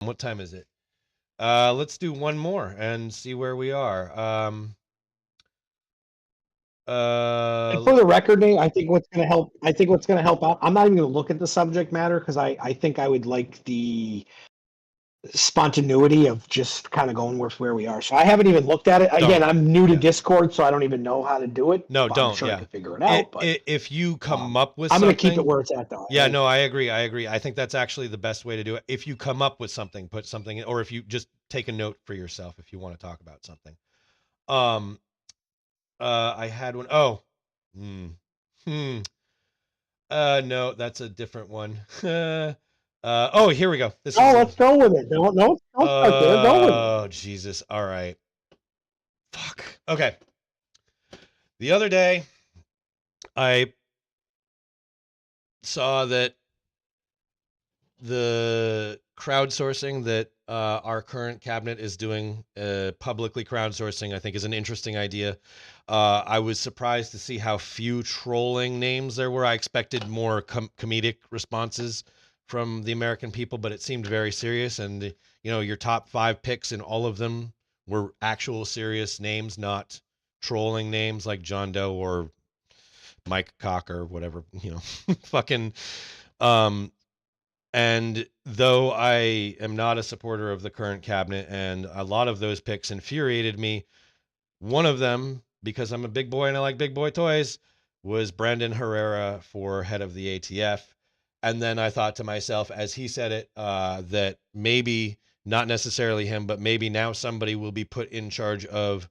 What time is it? Let's do one more and see where we are. And for the record, Nate, I think what's going to help. I think what's going to help out. I'm not even going to look at the subject matter because I think I would like the spontaneity of just kind of going with where we are. So I haven't even looked at it. Again, don't. I'm new to Yeah. Discord, so I don't even know how to do it. No, But I'm don't. sure I Yeah. could figure it out. But If you come up with I'm going to keep it something, where it's at, though. yeah, no, I agree. I agree. I think that's actually the best way to do it. If you come up with something, put something in, or if you just take a note for yourself if you want to talk about something. Um, I had one. Oh, hmm, hmm. No, that's a different one. Oh, here we go. This Oh, is let's go with it. Don't start there. Go with it. oh, Jesus. All right. Fuck. Okay. The other day, I saw that the crowdsourcing that our current cabinet is doing, publicly crowdsourcing, I think is an interesting idea. I was surprised to see how few trolling names there were. I expected more comedic responses from the American people, but it seemed very serious. And your top 5 picks in all of them were actual serious names, not trolling names like John Doe or Mike Cock or whatever, fucking. Um, and though I am not a supporter of the current cabinet, and a lot of those picks infuriated me, one of them, because I'm a big boy and I like big boy toys, was Brandon Herrera for head of the ATF. And then I thought to myself, as he said it, that maybe not necessarily him, but maybe now somebody will be put in charge of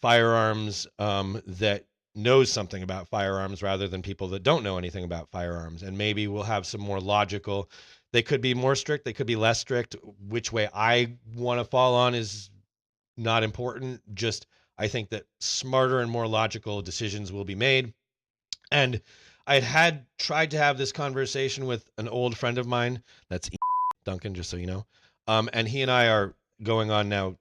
firearms that knows something about firearms rather than people that don't know anything about firearms. And maybe we'll have some more logical, they could be more strict, they could be less strict. Which way I want to fall on is not important. Just I think that smarter and more logical decisions will be made. And I had tried to have this conversation with an old friend of mine. That's Duncan, just so you know. And he and I are going on now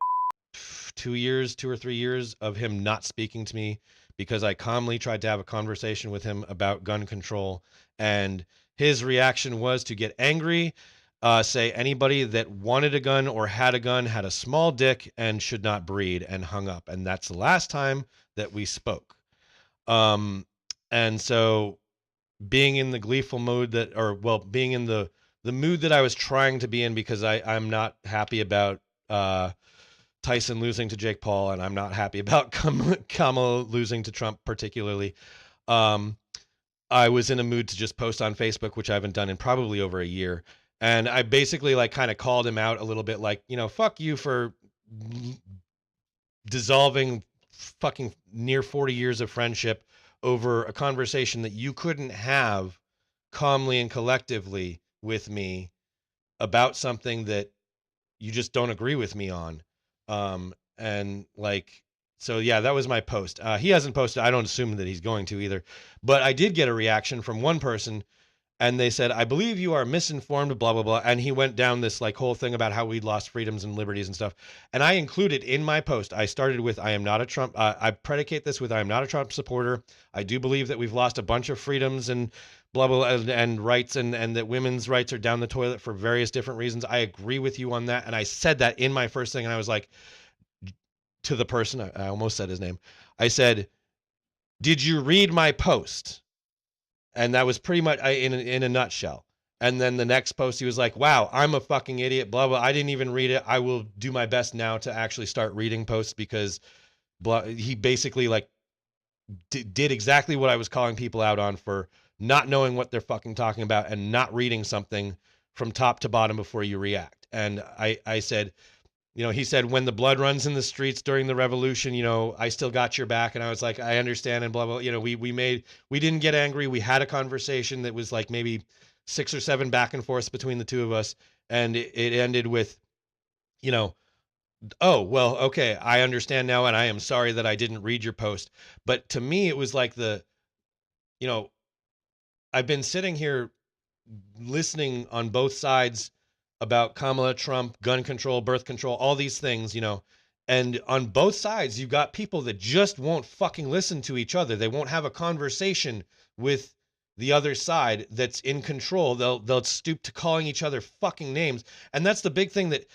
2 years, 2 or 3 years of him not speaking to me because I calmly tried to have a conversation with him about gun control. And his reaction was to get angry, say anybody that wanted a gun or had a gun had a small dick and should not breed, and hung up. And that's the last time that we spoke. Um, and so being in the gleeful mode that, or well, being in the mood that I was trying to be in, because I'm not happy about Tyson losing to Jake Paul, and I'm not happy about Kamala losing to Trump particularly. Um, I was in a mood to just post on Facebook, which I haven't done in probably over a year. And I basically like kind of called him out a little bit, like, fuck you for dissolving fucking near 40 years of friendship over a conversation that you couldn't have calmly and collectively with me about something that you just don't agree with me on. And like, so yeah, that was my post. He hasn't posted. I don't assume that he's going to either, but I did get a reaction from one person, and they said, I believe you are misinformed, blah, blah, blah. And he went down this like whole thing about how we'd lost freedoms and liberties and stuff. And I included in my post, I started with, I am not a Trump, I predicate this with, I am not a Trump supporter. I do believe that we've lost a bunch of freedoms and blah, blah, and rights, and that women's rights are down the toilet for various different reasons. I agree with you on that. And I said that in my first thing. And I was like, to the person, I almost said his name. I said, did you read my post? And that was pretty much in a nutshell. And then the next post, he was like, wow, I'm a fucking idiot, blah, blah. I didn't even read it. I will do my best now to actually start reading posts, because blah, he basically like did exactly what I was calling people out on for not knowing what they're fucking talking about and not reading something from top to bottom before you react. And I said, he said, when the blood runs in the streets during the revolution, I still got your back. And I was like, I understand. And blah, blah, we didn't get angry. We had a conversation that was like maybe 6 or 7 back and forths between the two of us. And it ended with, oh, well, okay, I understand now. And I am sorry that I didn't read your post. But to me, it was like you know, I've been sitting here listening on both sides about Kamala, Trump, gun control, birth control, all these things, and on both sides, you've got people that just won't fucking listen to each other. They won't have a conversation with the other side that's in control. They'll stoop to calling each other fucking names. And that's the big thing that,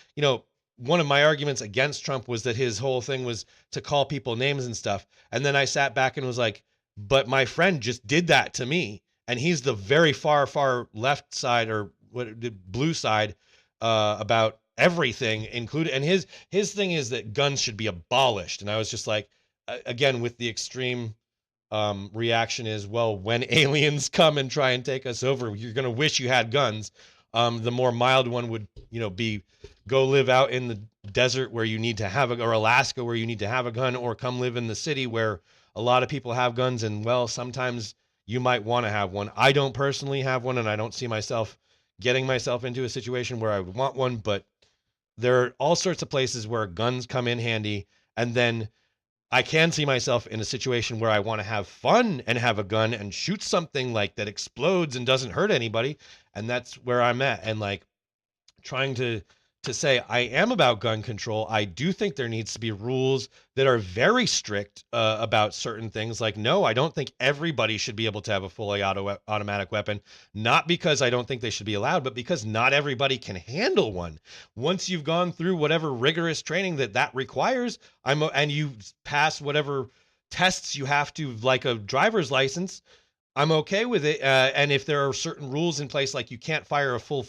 one of my arguments against Trump was that his whole thing was to call people names and stuff. And then I sat back and was like, but my friend just did that to me. And he's the very far, far left side, or what, the blue side, about everything included. And his thing is that guns should be abolished. And I was just like, again, with the extreme reaction is, well, when aliens come and try and take us over, you're going to wish you had guns. The more mild one would, be go live out in the desert where you need to have or Alaska where you need to have a gun, or come live in the city where a lot of people have guns. And well, sometimes you might want to have one. I don't personally have one, and I don't see myself getting myself into a situation where I would want one, but there are all sorts of places where guns come in handy. And then I can see myself in a situation where I want to have fun and have a gun and shoot something like that explodes and doesn't hurt anybody. And that's where I'm at. And like, trying to say I am about gun control. I do think there needs to be rules that are very strict about certain things. Like, no, I don't think everybody should be able to have a fully automatic weapon. Not because I don't think they should be allowed, but because not everybody can handle one. Once you've gone through whatever rigorous training that requires, and you pass whatever tests you have to, like a driver's license, I'm okay with it. And if there are certain rules in place, like you can't fire a full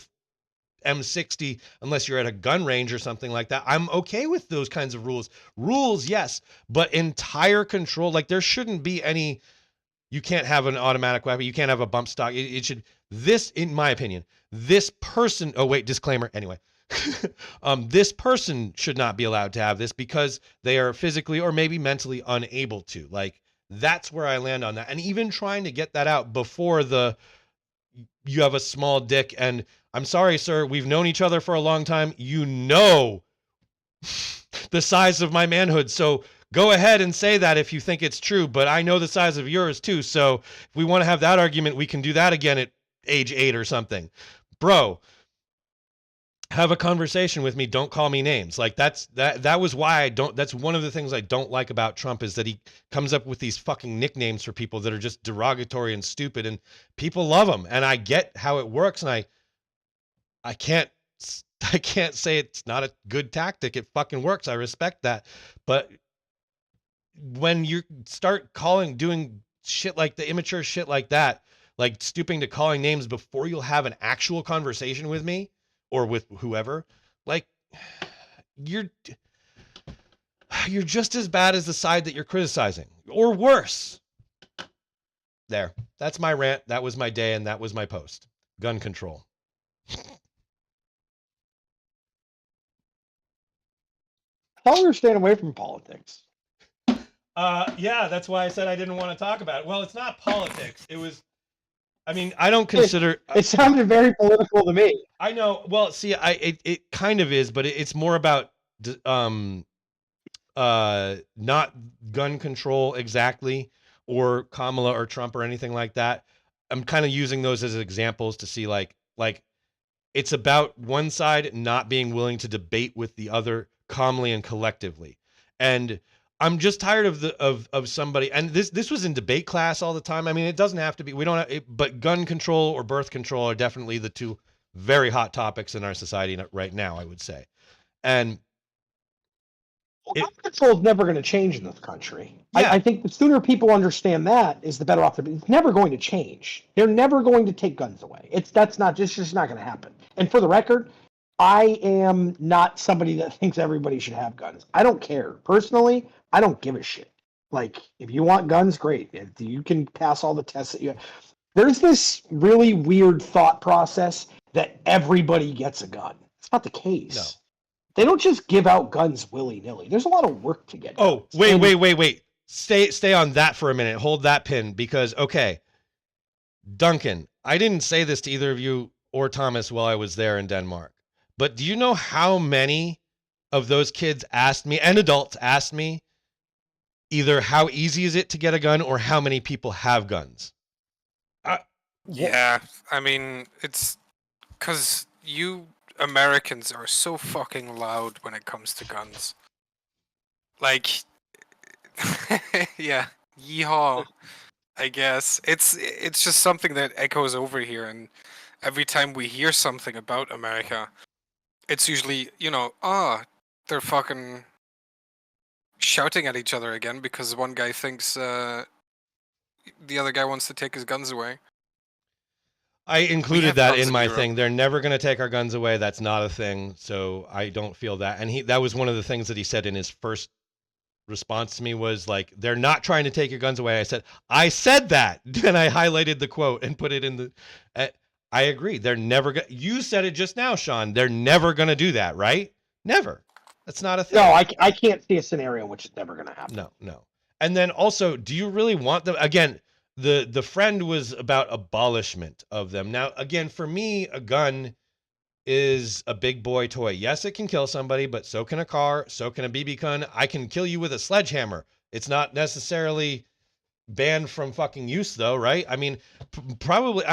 M60 unless you're at a gun range or something like that, I'm okay with those kinds of rules. Rules, yes, but entire control, like there shouldn't be any. You can't have an automatic weapon. You can't have a bump stock. It should. This, in my opinion, this person. Oh wait, disclaimer. Anyway, this person should not be allowed to have this because they are physically or maybe mentally unable to. Like, that's where I land on that. And even trying to get that out before you have a small dick, and I'm sorry, sir, we've known each other for a long time. You know the size of my manhood. So go ahead and say that if you think it's true, but I know the size of yours too. So if we want to have that argument, we can do that again at age 8 or something. Bro, have a conversation with me. Don't call me names. Like, that was why I don't. That's one of the things I don't like about Trump, is that he comes up with these fucking nicknames for people that are just derogatory and stupid, and people love them. And I get how it works, and I can't I can't say it's not a good tactic. It fucking works. I respect that. But when you start doing shit like the immature shit like that, like stooping to calling names before you'll have an actual conversation with me or with whoever, like, you're just as bad as the side that you're criticizing, or worse. There. That's my rant. That was my day, and that was my post. Gun control. I thought we were staying away from politics. Yeah, that's why I said I didn't want to talk about it. Well, it's not politics. It was, I mean, I don't consider. It sounded very political to me. I know. Well, see, it kind of is, but it's more about not gun control exactly, or Kamala or Trump or anything like that. I'm kind of using those as examples to see like it's about one side not being willing to debate with the other calmly and collectively. And I'm just tired of somebody, and this was in debate class all the time. I mean, it doesn't have to be, we don't have it, but gun control or birth control are definitely the two very hot topics in our society right now, I would say. And gun control is never going to change in this country. Yeah. I think the sooner people understand that, is the better off. It's never going to change. They're never going to take guns away. It's just not going to happen. And for the record, I am not somebody that thinks everybody should have guns. I don't care. Personally, I don't give a shit. Like, if you want guns, great. If you can pass all the tests that you have. There's this really weird thought process that everybody gets a gun. It's not the case. No. They don't just give out guns willy-nilly. There's a lot of work to get. Oh, wait. Stay on that for a minute. Hold that pin, because, okay, Duncan, I didn't say this to either of you or Thomas while I was there in Denmark, but do you know how many of those kids asked me, and adults asked me, either how easy is it to get a gun or how many people have guns? Yeah, I mean, it's because you Americans are so fucking loud when it comes to guns. Like, yeah, yeehaw. I guess it's just something that echoes over here, and every time we hear something about America, it's usually they're fucking shouting at each other again because one guy thinks the other guy wants to take his guns away. I We included have that guns in in my Europe. thing. They're never going to take our guns away. That's not a thing. So I don't feel that. And that was one of the things that he said in his first response to me was like, they're not trying to take your guns away. I said that. Then I highlighted the quote and put it in the. I agree. They're never going. You said it just now, Sean. They're never going to do that, right? Never. That's not a thing. No, I can't see a scenario in which it's never going to happen. No. And then also, do you really want them again? The friend was about abolishment of them. Now, again, for me, a gun is a big boy toy. Yes, it can kill somebody, but so can a car, so can a BB gun. I can kill you with a sledgehammer. It's not necessarily banned from fucking use though, right? I mean, probably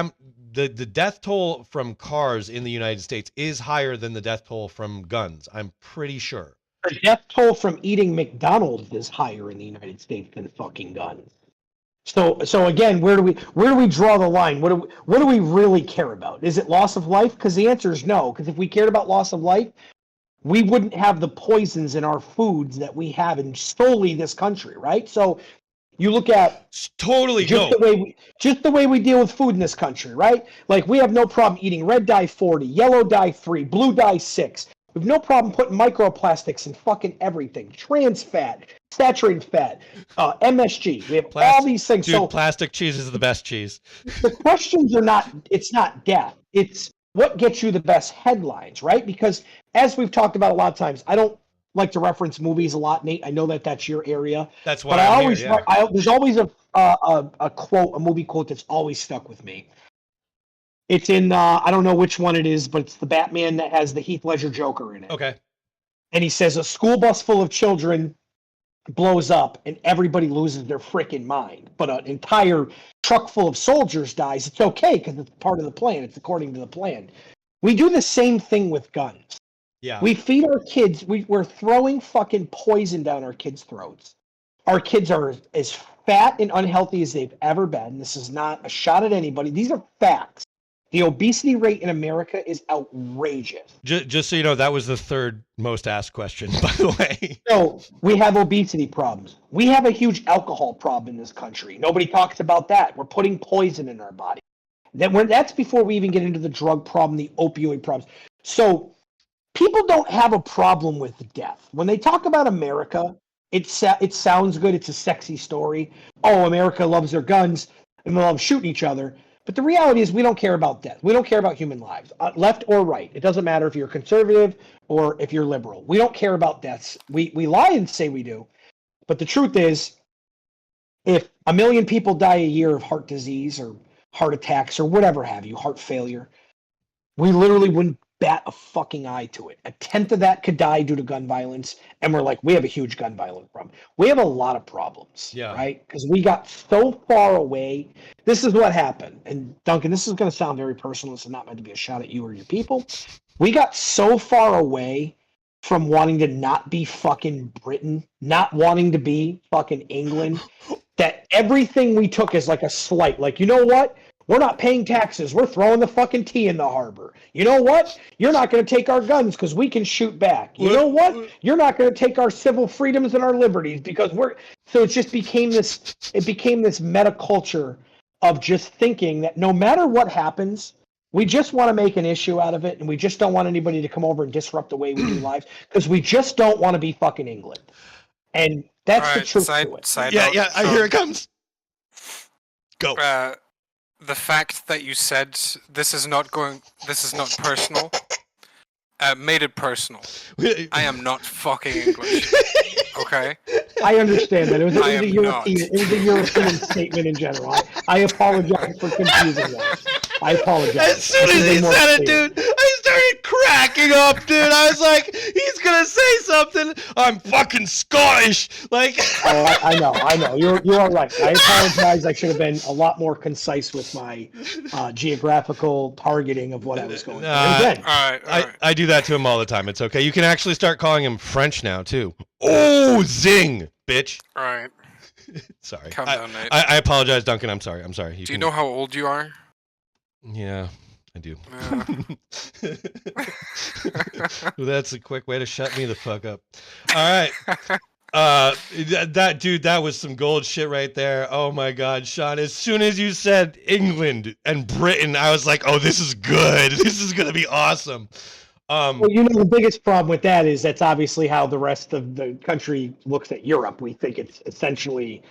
the death toll from cars in the United States is higher than the death toll from guns. I'm pretty sure. The death toll from eating McDonald's is higher in the United States than fucking guns. So again, where do we draw the line? What do we really care about? Is it loss of life? Because the answer is no. Because if we cared about loss of life, we wouldn't have the poisons in our foods that we have in solely this country, right? So you look at totally just the way we deal with food in this country, right? Like we have no problem eating red dye 40, yellow dye 3, blue dye 6. We have no problem putting microplastics in fucking everything. Trans fat, saturated fat, MSG. We have all these things. Dude, so plastic cheese is the best cheese. The questions are it's not death. It's what gets you the best headlines, right? Because as we've talked about a lot of times, I don't like to reference movies a lot, Nate. I know that's your area. That's why there's always a quote, a movie quote that's always stuck with me. It's in I don't know which one it is, but it's the Batman that has the Heath Ledger Joker in it. Okay. And he says a school bus full of children blows up and everybody loses their freaking mind, but an entire truck full of soldiers dies. It's okay because it's part of the plan. It's according to the plan. We do the same thing with guns. Yeah. We feed our kids. We're throwing fucking poison down our kids' throats. Our kids are as fat and unhealthy as they've ever been. This is not a shot at anybody. These are facts. The obesity rate in America is outrageous. Just so you know, that was the third most asked question, by the way. So we have obesity problems. We have a huge alcohol problem in this country. Nobody talks about that. We're putting poison in our body. That's before we even get into the drug problem, the opioid problems. So people don't have a problem with death. When they talk about America, it sounds good. It's a sexy story. Oh, America loves their guns and they love shooting each other. But the reality is we don't care about death. We don't care about human lives, left or right. It doesn't matter if you're conservative or if you're liberal. We don't care about deaths. We lie and say we do. But the truth is, if 1 million people die a year of heart disease or heart attacks or whatever have you, heart failure, we literally wouldn't bat a fucking eye to it. 1/10 of that could die due to gun violence. And we're like, we have a huge gun violence problem. We have a lot of problems, right? Because we got so far away. This is what happened. And Duncan, this is going to sound very personal. This is not meant to be a shot at you or your people. We got so far away from wanting to not be fucking Britain, not wanting to be fucking England, that everything we took is like a slight. Like, you know what? We're not paying taxes. We're throwing the fucking tea in the harbor. You know what? You're not going to take our guns because we can shoot back. You know what? You're not going to take our civil freedoms and our liberties because we're. So it just became this. It became this meta culture of just thinking that no matter what happens, we just want to make an issue out of it, and we just don't want anybody to come over and disrupt the way we do lives because we just don't want to be fucking England. And that's the truth to it. Yeah. Here it comes. Go. The fact that you said this is not personal, made it personal. I am not fucking English. Okay? I understand that. It was a European statement in general. I apologize for confusing that. I apologize. As soon as he said it, dude, I started cracking up, dude. I was like, he's gonna say something. I'm fucking Scottish. Like, oh, I know. You're all right. I apologize. I should have been a lot more concise with my geographical targeting of what I was going for. All right. I do that to him all the time. It's okay. You can actually start calling him French now too. Oh, zing, bitch. All right. Sorry. Calm down, Nate. I apologize, Duncan. I'm sorry. Do you know how old you are? Yeah, I do. Yeah. Well, that's a quick way to shut me the fuck up. All right. That dude, that was some gold shit right there. Oh my God, Sean, as soon as you said England and Britain, I was like, oh, this is good. This is going to be awesome. Well, the biggest problem with that is that's obviously how the rest of the country looks at Europe. We think it's essentially,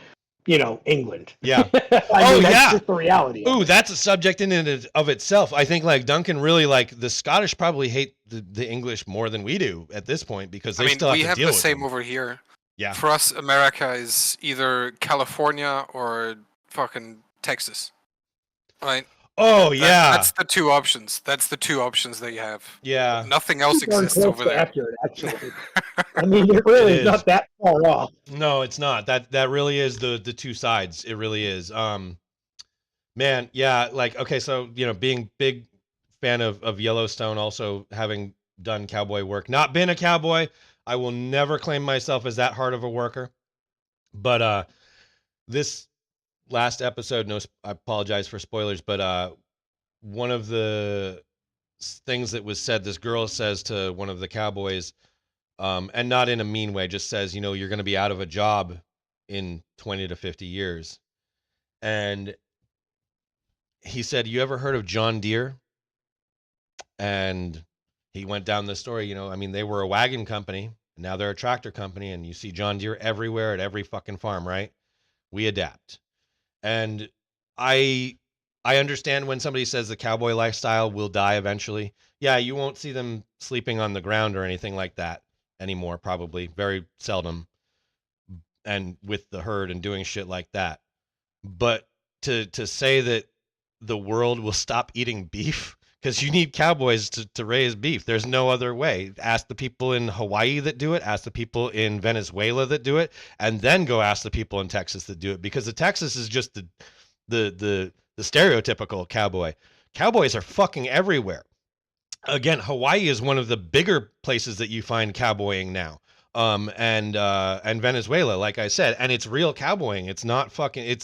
England. Yeah. That's just the reality. Ooh, that's a subject in and of itself. I think like Duncan really like the Scottish probably hate the English more than we do at this point because they still have we to have deal the with same them. over here. Yeah. For us, America is either California or fucking Texas, right? Oh yeah. That's the two options. That's the two options that you have. Yeah. Nothing else Darn exists close over to there. accurate, actually. I mean, it really is not that far off. No, it's not. That really is the two sides. It really is. Man, yeah, like okay, so being big fan of Yellowstone, also having done cowboy work, not been a cowboy, I will never claim myself as that hard of a worker. But this last episode, no, I apologize for spoilers, but one of the things that was said, this girl says to one of the cowboys, and not in a mean way, just says, you're going to be out of a job in 20 to 50 years. And he said, you ever heard of John Deere? And he went down the story, I mean, they were a wagon company, and now they're a tractor company, and you see John Deere everywhere at every fucking farm, right? We adapt. And I understand when somebody says the cowboy lifestyle will die eventually. Yeah, you won't see them sleeping on the ground or anything like that anymore, probably. Very seldom. And with the herd and doing shit like that. But to say that the world will stop eating beef, because you need cowboys to raise beef. There's no other way. Ask the people in Hawaii that do it, ask the people in Venezuela that do it, and then go ask the people in Texas that do it, because the Texas is just the stereotypical cowboy. Cowboys are fucking everywhere. Again, Hawaii is one of the bigger places that you find cowboying now. And Venezuela, like I said, and it's real cowboying. It's not fucking,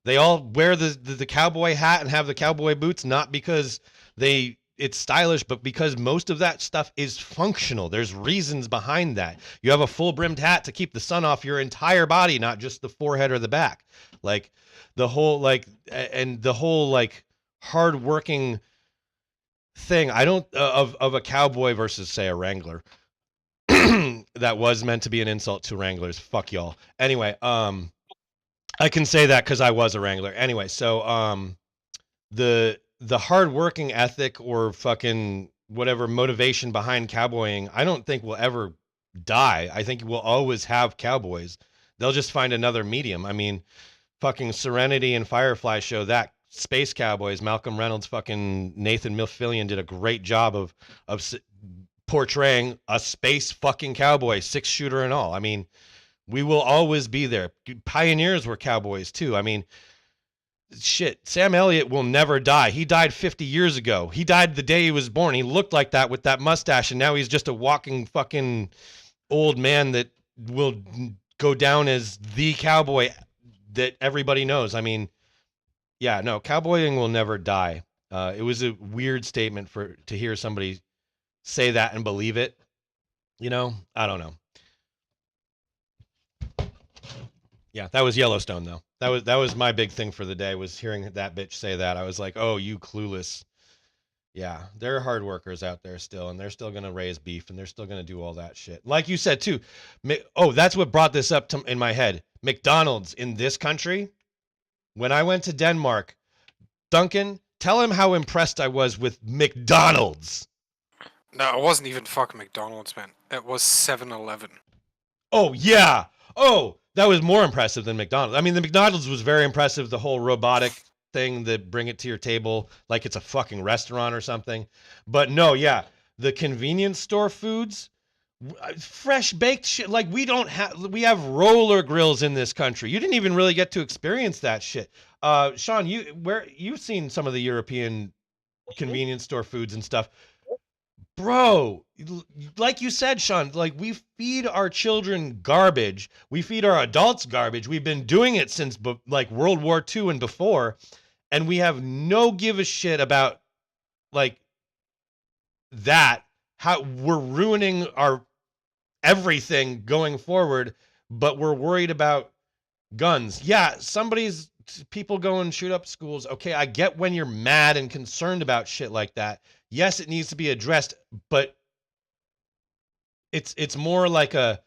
they all wear the cowboy hat and have the cowboy boots, not because it's stylish, but because most of that stuff is functional. There's reasons behind that. You have a full brimmed hat to keep the sun off your entire body, not just the forehead or the back. Like the whole hardworking thing. I don't of a cowboy versus say a wrangler. That was meant to be an insult to wranglers. Fuck y'all. Anyway, I can say that because I was a wrangler. Anyway, so the hardworking ethic or fucking whatever motivation behind cowboying, I don't think will ever die. I think we'll always have cowboys. They'll just find another medium. I mean, fucking Serenity and Firefly show that. Space Cowboys, Malcolm Reynolds, fucking Nathan Fillion did a great job of portraying a space fucking cowboy, 6-shooter and all. I mean, we will always be there. Pioneers were cowboys too. I mean, shit, Sam Elliott will never die. He died 50 years ago. He died the day he was born. He looked like that with that mustache, and now he's just a walking fucking old man that will go down as the cowboy that everybody knows. I mean, yeah, no, cowboying will never die. It was a weird statement to hear somebody say that and believe it. I don't know. Yeah, that was Yellowstone though. That was my big thing for the day, was hearing that bitch say that. I was like, oh, you clueless. Yeah, there are hard workers out there still, and they're still going to raise beef, and they're still going to do all that shit. Like you said too. Oh, that's what brought this up in my head. McDonald's in this country. When I went to Denmark, Duncan, tell him how impressed I was with McDonald's. No, it wasn't even fucking McDonald's, man. It was 7-Eleven. Oh, yeah. Oh, that was more impressive than McDonald's. I mean, the McDonald's was very impressive, the whole robotic thing that bring it to your table like it's a fucking restaurant or something. But no, yeah, the convenience store foods, fresh baked shit. Like we have roller grills in this country. You didn't even really get to experience that shit. Sean, you've seen some of the European convenience store foods and stuff. Bro, like you said, Sean, like we feed our children garbage. We feed our adults garbage. We've been doing it since like World War II and before, and we have no give a shit about like that. How we're ruining our everything going forward, but we're worried about guns. Yeah, people go and shoot up schools. Okay, I get when you're mad and concerned about shit like that. Yes, it needs to be addressed, but it's more like a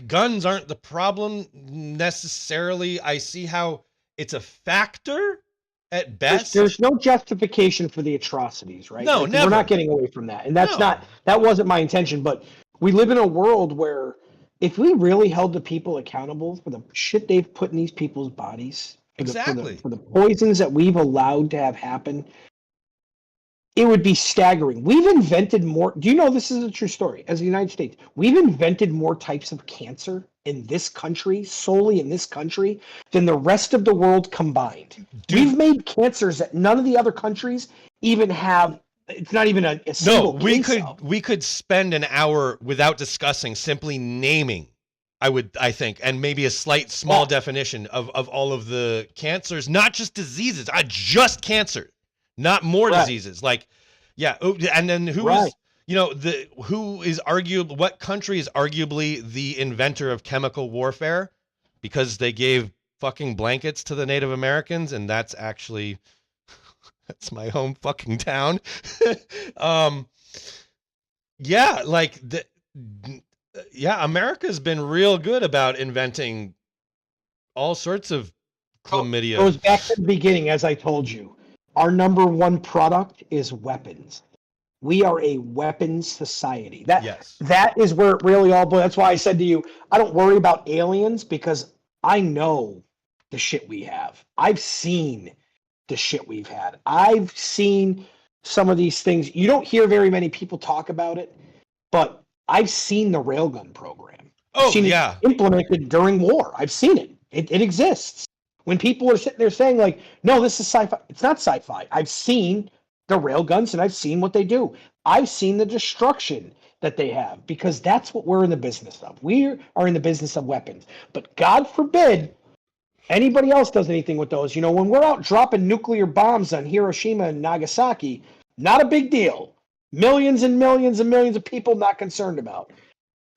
guns aren't the problem necessarily. I see how it's a factor at best. There's no justification for the atrocities, right? No, like, never. We're not getting away from that, and No. that wasn't my intention. But we live in a world where if we really held the people accountable for the shit they've put in these people's bodies, Exactly. for the poisons that we've allowed to have happen, it would be staggering. We've invented more. Do you know this is a true story? As the United States, we've invented more types of cancer in this country, solely in this country, than the rest of the world combined. Dude. We've made cancers that none of the other countries even have. It's not even a single case of. We could spend an hour without discussing, simply naming. I think, and maybe a small definition of all of the cancers, not just diseases, just cancer. Not more diseases. Like, yeah. And then what country is arguably the inventor of chemical warfare? Because they gave fucking blankets to the Native Americans, and that's actually, that's my home fucking town. Yeah, like, America's been real good about inventing all sorts of chlamydia. It goes back to the beginning, as I told you. Our number one product is weapons. We are a weapons society. That is where it really all boils. That's why I said to you, I don't worry about aliens, because I know the shit we have. I've seen the shit we've had. I've seen some of these things. You don't hear very many people talk about it, but I've seen the railgun program. I've seen it implemented during war. I've seen it. It exists. When people are sitting there saying, like, no, this is sci-fi. It's not sci-fi. I've seen the railguns, and I've seen what they do. I've seen the destruction that they have, because that's what we're in the business of. We are in the business of weapons. But God forbid anybody else does anything with those. When we're out dropping nuclear bombs on Hiroshima and Nagasaki, not a big deal. Millions and millions and millions of people not concerned about.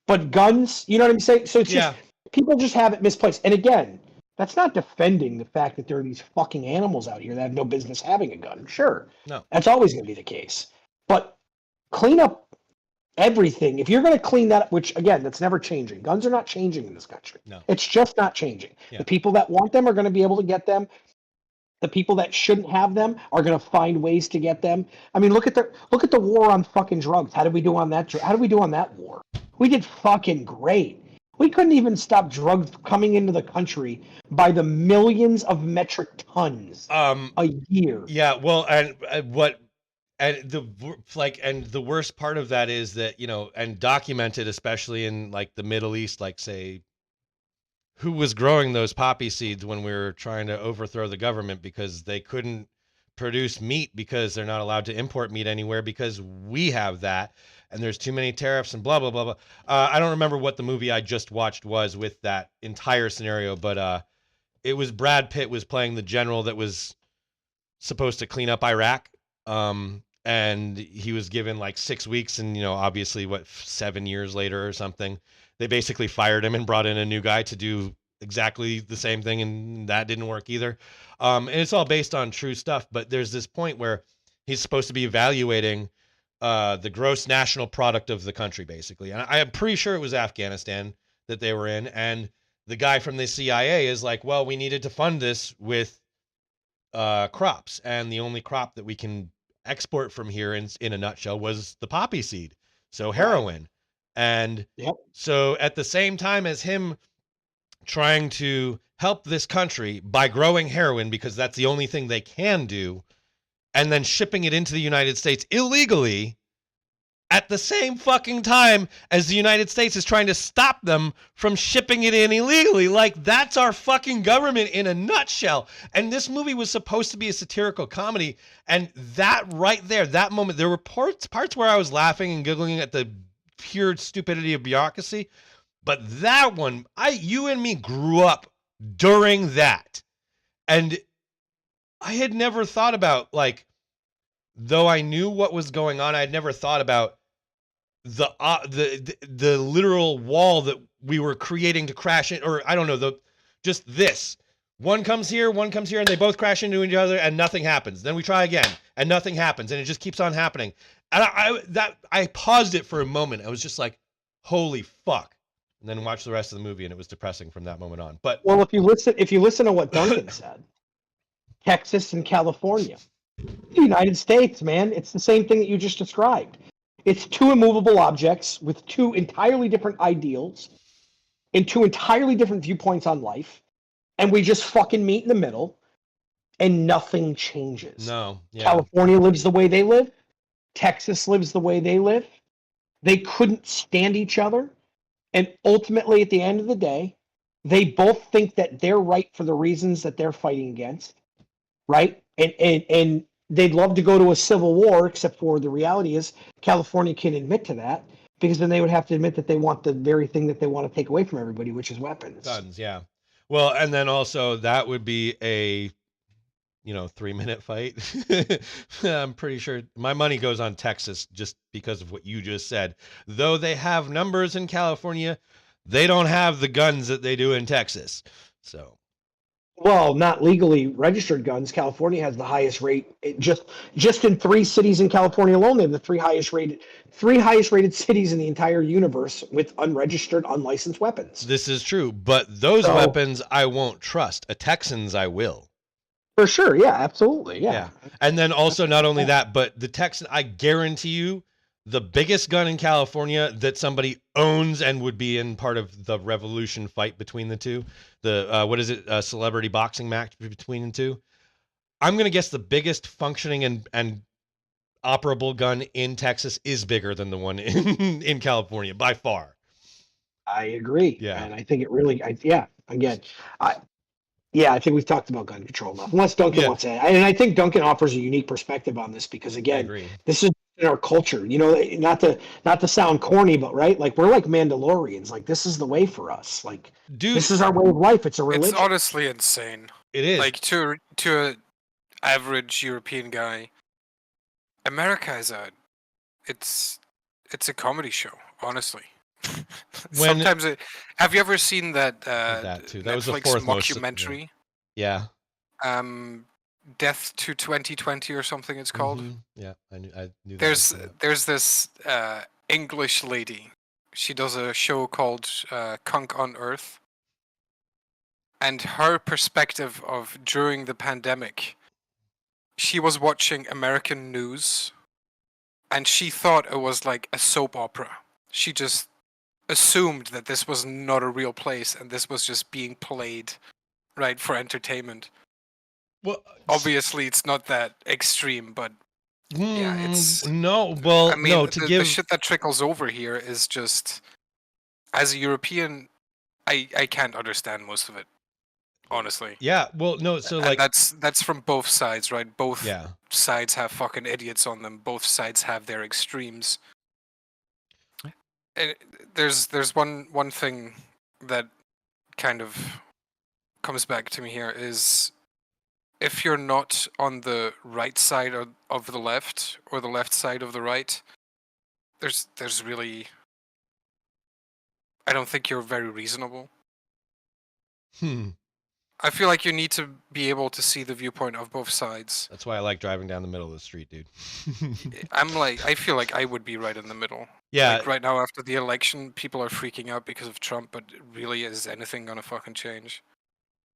But guns, you know what I'm saying? So it's just, people just have it misplaced. And again, that's not defending the fact that there are these fucking animals out here that have no business having a gun. Sure. No. That's always going to be the case. But clean up everything. If you're going to clean that up, which, again, that's never changing. Guns are not changing in this country. No. It's just not changing. Yeah. The people that want them are going to be able to get them. The people that shouldn't have them are going to find ways to get them. I mean, look at the war on fucking drugs. How did we do on that? How did we do on that war? We did fucking great. We couldn't even stop drugs coming into the country by the millions of metric tons a year. Yeah, well, and the worst part of that is that, and documented, especially in like the Middle East, like, say, who was growing those poppy seeds when we were trying to overthrow the government because they couldn't produce meat because they're not allowed to import meat anywhere because we have that. And there's too many tariffs and blah, blah, blah, blah. I don't remember what the movie I just watched was with that entire scenario, but it was Brad Pitt was playing the general that was supposed to clean up Iraq. And he was given like 6 weeks and, obviously 7 years later or something, they basically fired him and brought in a new guy to do exactly the same thing. And that didn't work either. And it's all based on true stuff. But there's this point where he's supposed to be evaluating the gross national product of the country, basically. And I am pretty sure it was Afghanistan that they were in. And the guy from the CIA is like, well, we needed to fund this with crops. And the only crop that we can export from here in a nutshell was the poppy seed. So heroin. And so at the same time as him trying to help this country by growing heroin, because that's the only thing they can do, and then shipping it into the United States illegally, at the same fucking time as the United States is trying to stop them from shipping it in illegally. Like, that's our fucking government in a nutshell. And this movie was supposed to be a satirical comedy. And that right there, that moment, there were parts where I was laughing and giggling at the pure stupidity of bureaucracy. But that one, you and me grew up during that. And I had never thought about, like, though I knew what was going on, I had never thought about the literal wall that we were creating to crash in, or I don't know, just this. One comes here, and they both crash into each other, and nothing happens. Then we try again, and nothing happens, and it just keeps on happening. And I paused it for a moment. I was just like, "Holy fuck!" And then watched the rest of the movie, and it was depressing from that moment on. But well, if you listen to what Duncan said, Texas and California, the United States, man, it's the same thing that you just described. It's two immovable objects with two entirely different ideals and two entirely different viewpoints on life, and we just fucking meet in the middle, and nothing changes. No, yeah. California lives the way they live. Texas lives the way they live. They couldn't stand each other, and ultimately, at the end of the day, they both think that they're right for the reasons that they're fighting against, right? And they'd love to go to a civil war, except for the reality is California can't admit to that, because then they would have to admit that they want the very thing that they want to take away from everybody, which is weapons. Guns, yeah. Well, and then also that would be a 3-minute fight. I'm pretty sure my money goes on Texas just because of what you just said. Though they have numbers in California, they don't have the guns that they do in Texas. So. Well, not legally registered guns. California has the highest rate. Just in 3 cities in California alone, they have the three highest rated cities in the entire universe with unregistered, unlicensed weapons. This is true, but those weapons I won't trust. A Texans I will. For sure, yeah, absolutely, yeah. And then also not only that, but the Texan, I guarantee you, the biggest gun in California that somebody owns and would be in part of the revolution fight between the two, the celebrity boxing match between the two. I'm going to guess the biggest functioning and operable gun in Texas is bigger than the one in California by far. I agree. Yeah. And I think it really, I think we've talked about gun control enough. Unless Duncan wants to, and I think Duncan offers a unique perspective on this because, again, this is in our culture. Not to sound corny, but right, like we're like Mandalorians. Like this is the way for us. Like, dude, this is our way of life. It's a religion. It's honestly insane. It is. Like to an average European guy, America is it's a comedy show. Honestly. Sometimes have you ever seen that too. That Netflix was the mockumentary? Yeah. Death to 2020 or something it's called. Mm-hmm. Yeah, I knew that. There's this English lady. She does a show called Kunk on Earth. And her perspective of during the pandemic, she was watching American news and she thought it was like a soap opera. She just assumed that this was not a real place and this was just being played, right, for entertainment. Well, obviously it's not that extreme, but yeah, it's the shit that trickles over here is just, as a European, I can't understand most of it, honestly. Yeah, well, no, so like that's from both sides, right? Both sides have fucking idiots on them. Both sides have their extremes. And there's one thing that kind of comes back to me here is, if you're not on the right side of the left or the left side of the right, there's really, I don't think you're very reasonable. I feel like you need to be able to see the viewpoint of both sides. That's why I like driving down the middle of the street, dude. I feel like I would be right in the middle. Yeah. Like right now after the election, people are freaking out because of Trump, but really, is anything gonna fucking change?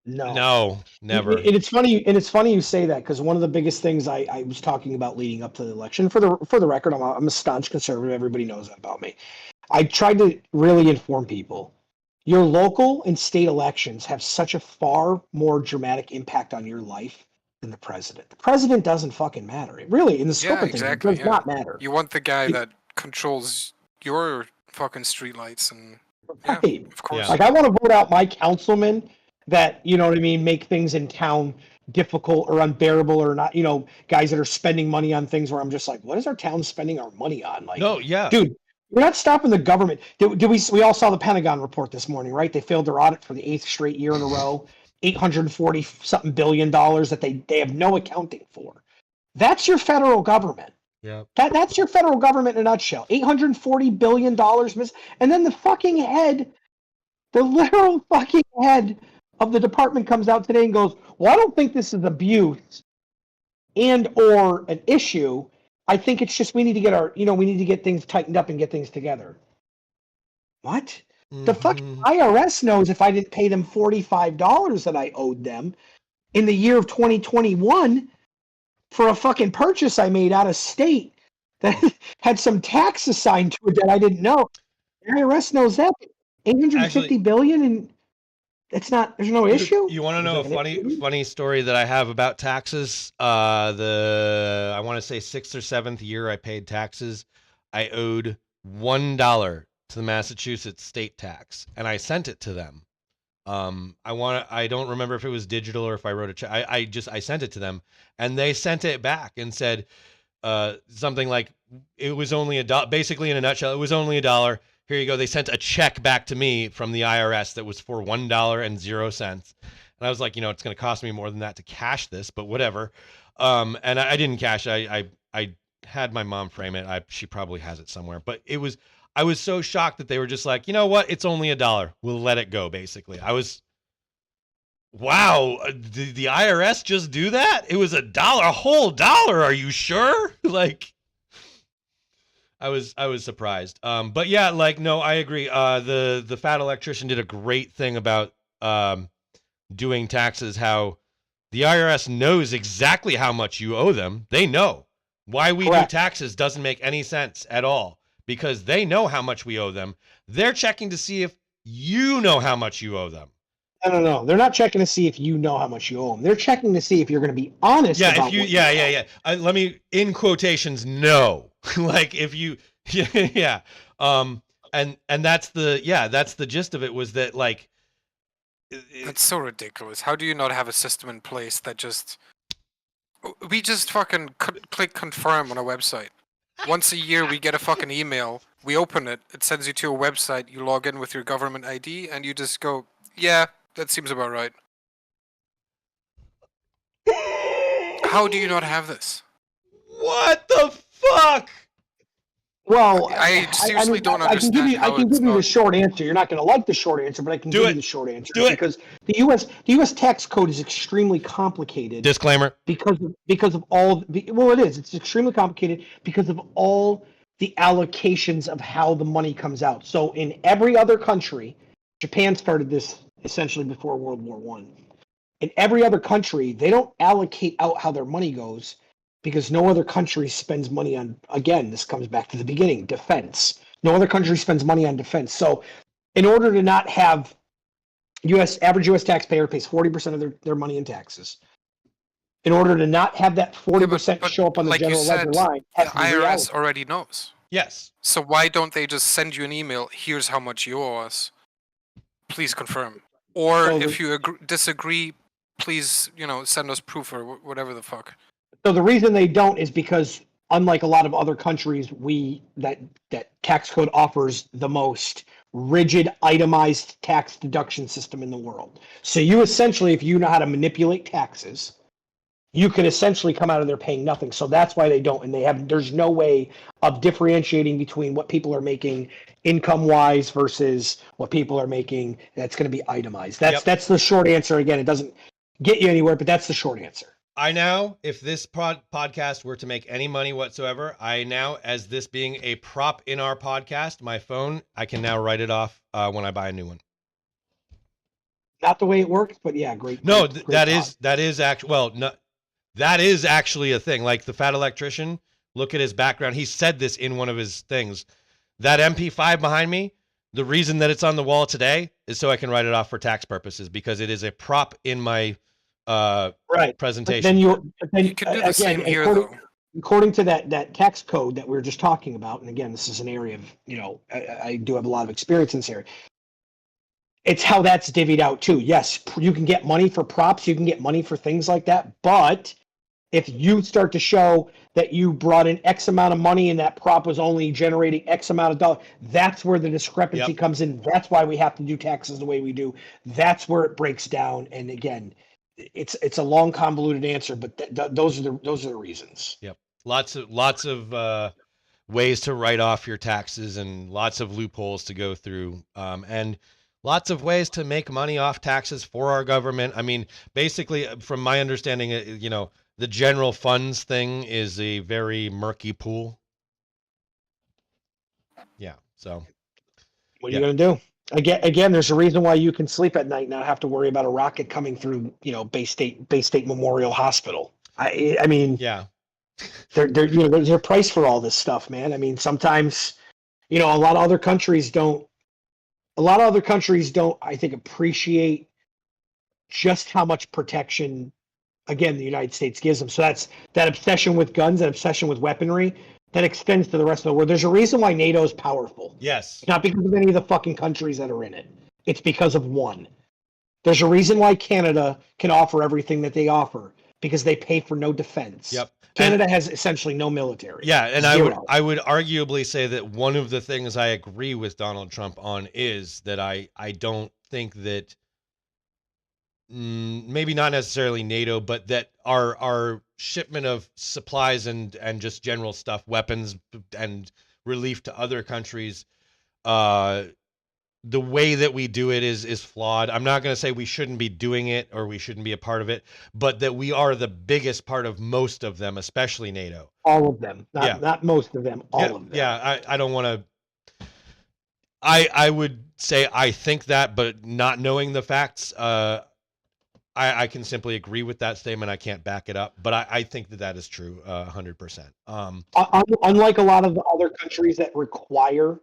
No, never. And it's funny you say that, because one of the biggest things I was talking about leading up to the election, for the record, I'm a staunch conservative. Everybody knows that about me. I tried to really inform people. Your local and state elections have such a far more dramatic impact on your life than the president. The president doesn't fucking matter. It really, in the scope of things, it does not matter. You want the guy that controls your fucking streetlights, and yeah, Right. of course. Yeah. Like, I want to vote out my councilmen that, you know what I mean, make things in town difficult or unbearable, or not, guys that are spending money on things where I'm just like, what is our town spending our money on? Like, No, yeah. dude, we're not stopping the government. Did we all saw the Pentagon report this morning, right? They failed their audit for the 8th straight year in a row. $840 something billion that they have no accounting for. That's your federal government. Yeah. That's your federal government in a nutshell. $840 billion, and then the literal fucking head of the department comes out today and goes, well, I don't think this is abuse and or an issue. I think it's just we need to get things tightened up and get things together. What? The fucking IRS knows if I didn't pay them $45 that I owed them in the year of 2021 for a fucking purchase I made out of state that had some tax assigned to it that I didn't know. The IRS knows that. 850 billion, and there's no issue. You want to know a funny story that I have about taxes? I want to say 6th or 7th year I paid taxes, I owed $1 to the Massachusetts state tax, and I sent it to them. I don't remember if it was digital or if I wrote a check. I sent it to them, and they sent it back and said something like it was only $1. Basically, in a nutshell, it was only $1. Here you go. They sent a check back to me from the IRS that was for $1.00. And I was like, it's going to cost me more than that to cash this, but whatever. And I didn't cash. I had my mom frame it. She probably has it somewhere, but I was so shocked that they were just like, you know what? It's only $1. We'll let it go. Basically, wow. Did the IRS just do that? It was $1, a whole dollar. Are you sure? Like, I was surprised. But yeah, no, I agree. The fat electrician did a great thing about doing taxes. How the IRS knows exactly how much you owe them. They know why we do taxes doesn't make any sense at all, because they know how much we owe them. They're checking to see if you know how much you owe them. No. They're not checking to see if you know how much you owe them. They're checking to see if you're going to be honest. Yeah, about yeah. Let me, in quotations, no. Like if you, yeah. And that's the gist of it, was that like. That's so ridiculous. How do you not have a system in place that we just fucking click confirm on a website. Once a year, we get a fucking email. We open it. It sends you to a website. You log in with your government ID, and you just go, yeah, that seems about right. How do you not have this? What the fuck? Well, I seriously don't understand. I can give you the short answer. You're not going to like the short answer, but I can give you the short answer. Because the U.S. tax code is extremely complicated. Disclaimer. Because of all. Well, it is. It's extremely complicated because of all the allocations of how the money comes out. So in every other country, Japan started this essentially before World War I. In every other country, they don't allocate out how their money goes, because no other country spends money on, again, this comes back to the beginning, defense. No other country spends money on defense. So in order to not have average U.S. taxpayer pays 40% of their money in taxes. In order to not have that 40% show up on the general ledger line. The IRS already knows. Yes. So why don't they just send you an email, here's how much you owe us, please confirm. Or if you disagree, please, send us proof or whatever the fuck. So the reason they don't is because, unlike a lot of other countries, that tax code offers the most rigid, itemized tax deduction system in the world. So you essentially, if you know how to manipulate taxes, you can essentially come out of there paying nothing. So that's why they don't, and there's no way of differentiating between what people are making income-wise versus what people are making that's going to be itemized. That's the short answer. Again, it doesn't get you anywhere, but that's the short answer. If this podcast were to make any money whatsoever, as this being a prop in our podcast, my phone, I can now write it off when I buy a new one. Not the way it works, but yeah, great. No, great that is actually a thing. Like the fat electrician, look at his background. He said this in one of his things. That MP5 behind me, the reason that it's on the wall today is so I can write it off for tax purposes, because it is a prop in my presentation. But then you can do the same here, though. according to that tax code that we were just talking about, and again, this is an area of, I do have a lot of experience in this area. It's how that's divvied out too. Yes, you can get money for props, you can get money for things like that, but if you start to show that you brought in X amount of money and that prop was only generating X amount of dollars, that's where the discrepancy comes in. That's why we have to do taxes the way we do. That's where it breaks down. And again, it's a long, convoluted answer, but those are the reasons. Yep. Lots of ways to write off your taxes and lots of loopholes to go through. And lots of ways to make money off taxes for our government. I mean, basically, from my understanding, the general funds thing is a very murky pool. Yeah. So what are you going to do? Again, there's a reason why you can sleep at night and not have to worry about a rocket coming through, Bay State Memorial Hospital. I mean, yeah, there's a price for all this stuff, man. I mean, sometimes, a lot of other countries don't, I think, appreciate just how much protection, again, the United States gives them. So that's that obsession with guns, that obsession with weaponry, that extends to the rest of the world. There's a reason why NATO is powerful. Yes. It's not because of any of the fucking countries that are in it. It's because of one. There's a reason why Canada can offer everything that they offer, because they pay for no defense. Yep. Canada has essentially no military. Yeah, and Zero. I would arguably say that one of the things I agree with Donald Trump on is that I don't think that maybe not necessarily NATO, but that our shipment of supplies and just general stuff, weapons and relief to other countries, the way that we do it is flawed. I'm not going to say we shouldn't be doing it or we shouldn't be a part of it, but that we are the biggest part of most of them, especially NATO. All of them, not most of them, all of them. Yeah, I don't want to. I would say I think that, but not knowing the facts, I can simply agree with that statement. I can't back it up, but I think that is true, 100%. Unlike a lot of the other countries that require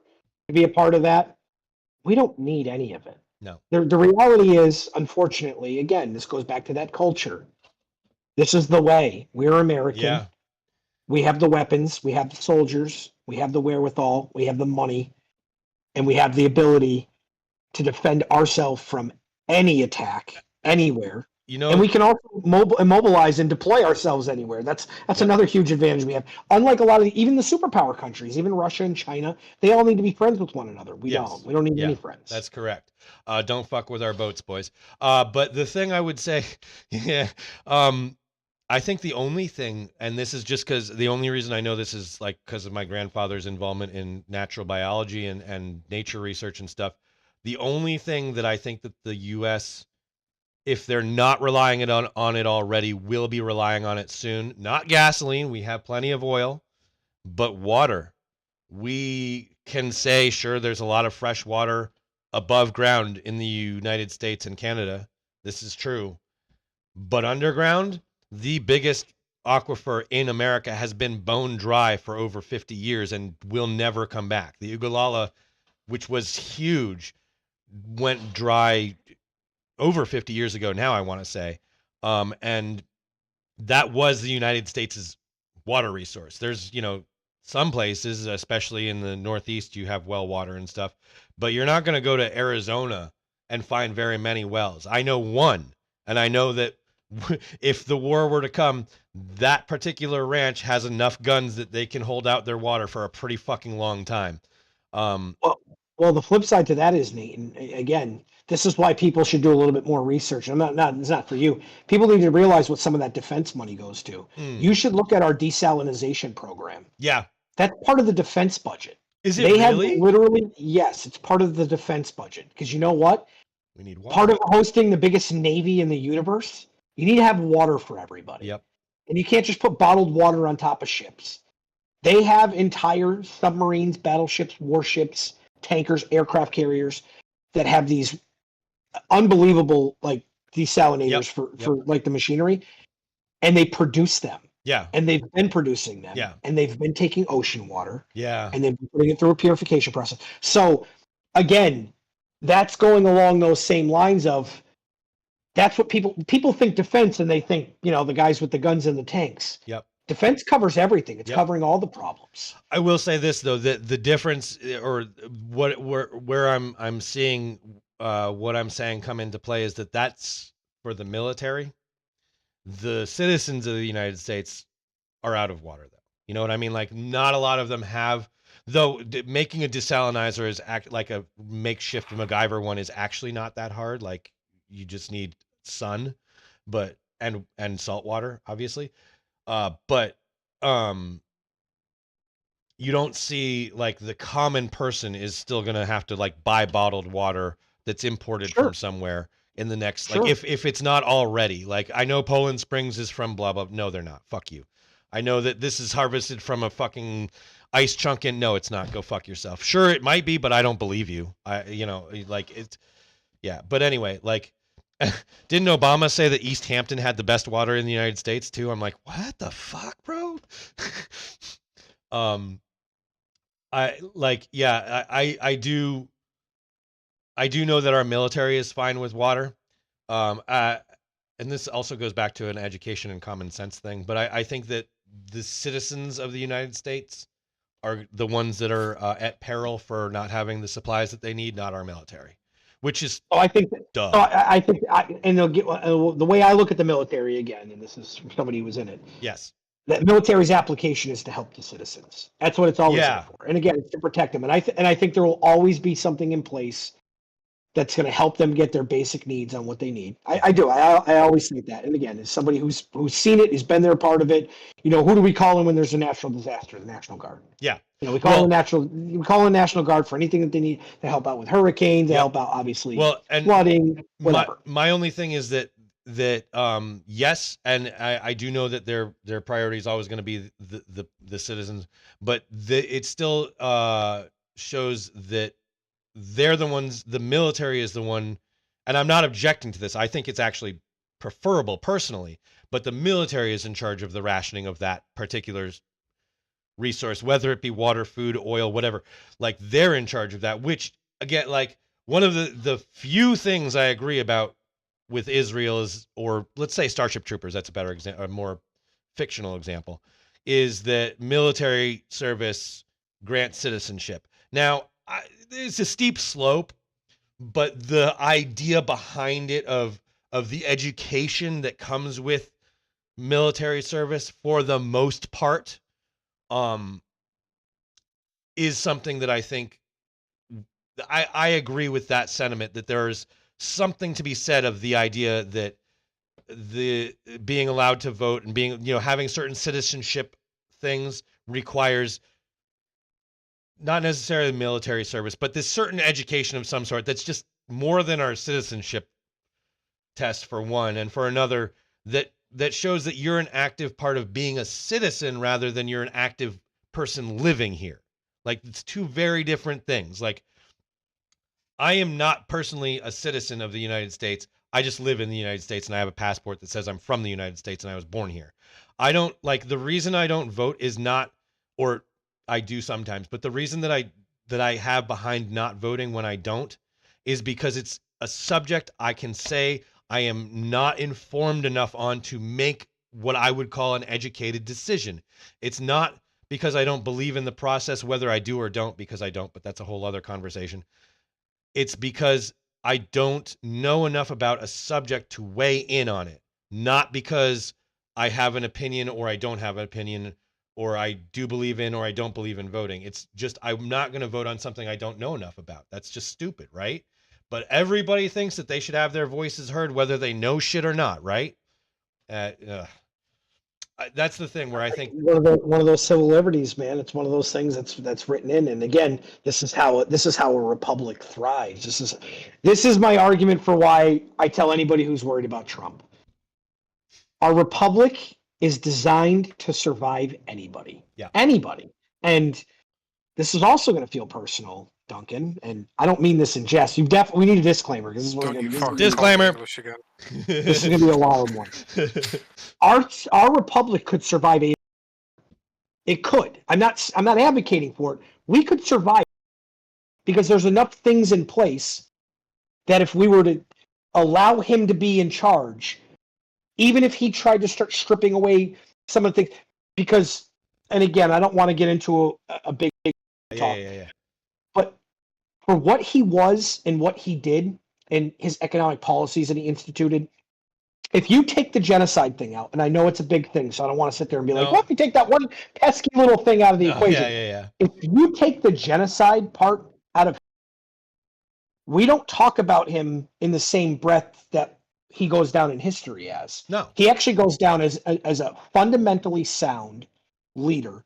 to be a part of that, we don't need any of it. No. The reality is, unfortunately, again, this goes back to that culture. This is the way. We're American. Yeah. We have the weapons. We have the soldiers. We have the wherewithal. We have the money. And we have the ability to defend ourselves from any attack anywhere. And we can also immobilize and deploy ourselves anywhere. That's another huge advantage we have. Unlike a lot of even the superpower countries, even Russia and China, they all need to be friends with one another. We don't. We don't need any friends. That's correct. Don't fuck with our boats, boys. But the thing I would say, I think the only thing, and this is just because the only reason I know this is because of my grandfather's involvement in natural biology and nature research and stuff. The only thing that I think that the U.S., if they're not relying on it already, will be relying on it soon. Not gasoline. We have plenty of oil, but water. We can say, sure, there's a lot of fresh water above ground in the United States and Canada. This is true. But underground, the biggest aquifer in America has been bone dry for over 50 years and will never come back. The Ogallala, which was huge, went dry over 50 years ago now, I want to say. And that was the United States' water resource. There's, some places, especially in the Northeast, you have well water and stuff, but you're not going to go to Arizona and find very many wells. I know one, and I know that if the war were to come, that particular ranch has enough guns that they can hold out their water for a pretty fucking long time. Well, the flip side to that is, Nate, and again, this is why people should do a little bit more research. It's not for you. People need to realize what some of that defense money goes to. You should look at our desalinization program. Yeah. That's part of the defense budget. Is it really? Have literally, yes, it's part of the defense budget. Because you know what? We need water. Part of hosting the biggest navy in the universe, you need to have water for everybody. Yep. And you can't just put bottled water on top of ships. They have entire submarines, battleships, warships, tankers, aircraft carriers that have these unbelievable desalinators for the machinery, and they produce them. Yeah. And they've been producing them. Yeah. And they've been taking ocean water. Yeah. And they've been putting it through a purification process. So again, that's going along those same lines of that's what people think defense, and they think, the guys with the guns and the tanks. Yep. Defense covers everything. It's Yep. covering all the problems. I will say this though, that the difference, or where I'm seeing what I'm saying come into play, is that that's for the military. The citizens of the United States are out of water, though. You know what I mean? Like, not a lot of them have. Though making a desalinizer is like a makeshift MacGyver one is actually not that hard. Like, you just need sun, but and salt water, obviously. But you don't see, like, the common person is still gonna have to, like, buy bottled water that's imported Sure. from somewhere in the next, Sure. like, if it's not already. Like, I know Poland Springs is from blah blah. No, they're not. Fuck you. I know that this is harvested from a fucking ice chunk, and no, it's not. Go fuck yourself. Sure, it might be, but I don't believe you. Like, it's, yeah. But anyway, like, didn't Obama say that East Hampton had the best water in the United States too? I'm like, what the fuck, bro? I do know that our military is fine with water. And this also goes back to an education and common sense thing, but I think that the citizens of the United States are the ones that are at peril for not having the supplies that they need, not our military, which is I think that, duh. I think, and they'll get the way I look at the military again, and this is from somebody who was in it. Yes. That military's application is to help the citizens. That's what it's always there for. And again, it's to protect them. And I think there will always be something in place that's going to help them get their basic needs on what they need. I do. I always think that. And again, as somebody who's seen it, who's been there, part of it, you know, who do we call in when there's a natural disaster? The National Guard. Yeah. You know, we call in National Guard for anything that they need to help out with hurricanes, to help out, obviously, and flooding, whatever. My only thing is that yes, and I do know that their priority is always going to be the citizens, but it still shows that they're the ones, the military is the one, and I'm not objecting to this. I think it's actually preferable personally, but the military is in charge of the rationing of that particular resource, whether it be water, food, oil, whatever. Like, they're in charge of that, which, again, like, one of the few things I agree about with Israel is, or let's say Starship Troopers, that's a better example, a more fictional example, is that military service grants citizenship. Now, it's a steep slope, but the idea behind it of the education that comes with military service, for the most part, is something that I think I agree with that sentiment, that there's something to be said of the idea that the being allowed to vote and being, you know, having certain citizenship things requires not necessarily military service, but this certain education of some sort that's just more than our citizenship test, for one, and for another, that shows that you're an active part of being a citizen rather than you're an active person living here. Like, it's two very different things. Like, I am not personally a citizen of the United States. I just live in the United States, and I have a passport that says I'm from the United States and I was born here. I don't, like, the reason I don't vote is not, or I do sometimes, but the reason that I have behind not voting when I don't is because it's a subject I can say I am not informed enough on to make what I would call an educated decision. It's not because I don't believe in the process, whether I do or don't, because I don't, but that's a whole other conversation. It's because I don't know enough about a subject to weigh in on it, not because I have an opinion or I don't have an opinion, or I do believe in or I don't believe in voting. It's just, I'm not going to vote on something I don't know enough about. That's just stupid, right? But everybody thinks that they should have their voices heard, whether they know shit or not, right? That's the thing where I think one of those civil liberties, man. It's one of those things that's written in. And again, this is how a republic thrives. This is my argument for why I tell anybody who's worried about Trump. Our republic is designed to survive anybody. Yeah. Anybody. And this is also going to feel personal, Duncan, and I don't mean this in jest. We need a disclaimer, because this is disclaimer. This is going to be a wild one. Our republic could survive it could. I'm not advocating for it. We could survive because there's enough things in place that if we were to allow him to be in charge, even if he tried to start stripping away some of the things, because, and again, I don't want to get into a big talk, Yeah. but for what he was and what he did and his economic policies that he instituted, if you take the genocide thing out, and I know it's a big thing, so I don't want to sit there and be like, well, if you take that one pesky little thing out of the equation. Yeah. If you take the genocide part out of, we don't talk about him in the same breath that he goes down in history as. No. He actually goes down as a fundamentally sound leader